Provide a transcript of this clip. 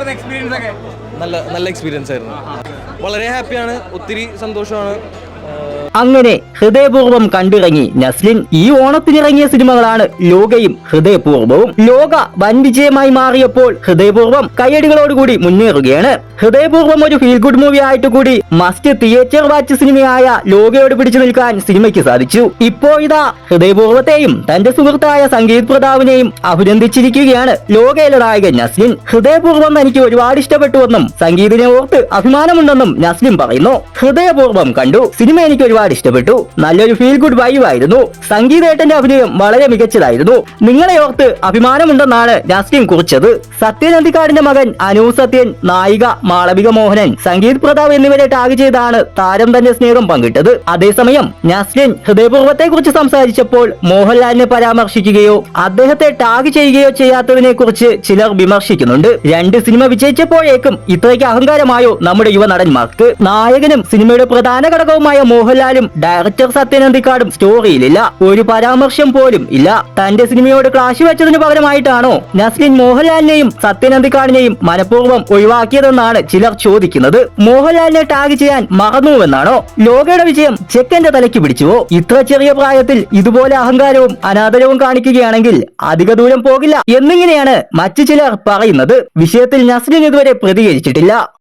നല്ല എക്സ്പീരിയൻസ് ആയിരുന്നു. വളരെ ഹാപ്പിയാണ്, ഒത്തിരി സന്തോഷമാണ്. അങ്ങനെ ഹൃദയപൂർവ്വം കണ്ടിറങ്ങി നസ്ലിൻ. ഈ ഓണത്തിനിറങ്ങിയ സിനിമകളാണ് ലോകയും ഹൃദയപൂർവ്വവും. ലോക വൻ വിജയമായി മാറിയപ്പോൾ ഹൃദയപൂർവ്വം കയ്യടികളോടുകൂടി മുന്നേറുകയാണ്. ഹൃദയപൂർവ്വം ഒരു ഫീൽ ഗുഡ് മൂവി ആയിട്ട് കൂടി മസ്റ്റ് തിയേറ്റർ വാച്ച് സിനിമയായ ലോകയോട് പിടിച്ചു നിൽക്കാൻ സിനിമയ്ക്ക് സാധിച്ചു. ഇപ്പോഴിതാ ഹൃദയപൂർവ്വത്തെയും തന്റെ സുഹൃത്തായ സംഗീത് പ്രതാപിനെയും അഭിനന്ദിച്ചിരിക്കുകയാണ് ലോകയിലെ നായകൻ നസ്ലിൻ. ഹൃദയപൂർവ്വം തനിക്ക് ഒരുപാട് ഇഷ്ടപ്പെട്ടുവെന്നും സംഗീതിനെ ഓർത്ത് അഭിമാനമുണ്ടെന്നും നസ്ലിൻ പറയുന്നു. ഹൃദയപൂർവ്വം കണ്ടു, സിനിമ എനിക്ക് ഒരുപാട് ഇഷ്ടപ്പെട്ടു. നല്ലൊരു ഫീൽ ഗുഡ് വൈബ് ആയിരുന്നു. സംഗീതേട്ടന്റെ അഭിനയം വളരെ മികച്ചതായിരുന്നു. നിങ്ങളെ ഓർത്ത് അഭിമാനമുണ്ടെന്നാണ് നസ്ലിൻ കുറിച്ചത്. സത്യൻ അന്തിക്കാടിന്റെ മകൻ അനു സത്യൻ, നായിക മാളവിക മോഹനൻ, സംഗീത് പ്രതാപ് എന്നിവരെ ടാഗ് ചെയ്താണ് താരം തന്റെ സ്നേഹം പങ്കിട്ടത്. അതേസമയം നസ്ലിൻ ഹൃദയപൂർവ്വത്തെ കുറിച്ച് സംസാരിച്ചപ്പോൾ മോഹൻലാലിനെ പരാമർശിക്കുകയോ അദ്ദേഹത്തെ ടാഗ് ചെയ്യുകയോ ചെയ്യാത്തതിനെ കുറിച്ച് ചിലർ വിമർശിക്കുന്നുണ്ട്. 2 സിനിമ വിജയിച്ചപ്പോഴേക്കും ഇത്രയ്ക്ക് അഹങ്കാരമായോ നമ്മുടെ യുവനടന്മാർക്ക്? നായകനും സിനിമയുടെ പ്രധാന ഘടകവുമായ മോഹൻലാലും ഡയറക്ടർ സത്യൻ അന്തിക്കാടും സ്റ്റോറിയിലില്ല. ഒരു പരാമർശം പോലും ഇല്ല. തന്റെ സിനിമയോട് ക്ലാഷ് വെച്ചതിന് പകരമായിട്ടാണോ നസ്ലിൻ മോഹൻലാലിനെയും സത്യൻ അന്തിക്കാടിനെയും മനഃപൂർവ്വം ഒഴിവാക്കിയതെന്നാണ് ചിലർ ചോദിക്കുന്നത്. മോഹൻലാലിനെ ടാഗ് ചെയ്യാൻ മറന്നുവെന്നാണോ? ലോകയുടെ വിജയം ചെക്കന്റെ തലയ്ക്ക് പിടിച്ചുവോ? ഇത്ര ചെറിയ പ്രായത്തിൽ ഇതുപോലെ അഹങ്കാരവും അനാദരവും കാണിക്കുകയാണെങ്കിൽ അധിക ദൂരം പോകില്ല എന്നിങ്ങനെയാണ് മറ്റു ചിലർ പറയുന്നത്. വിഷയത്തിൽ നസ്ലിൻ ഇതുവരെ പ്രതികരിച്ചിട്ടില്ല.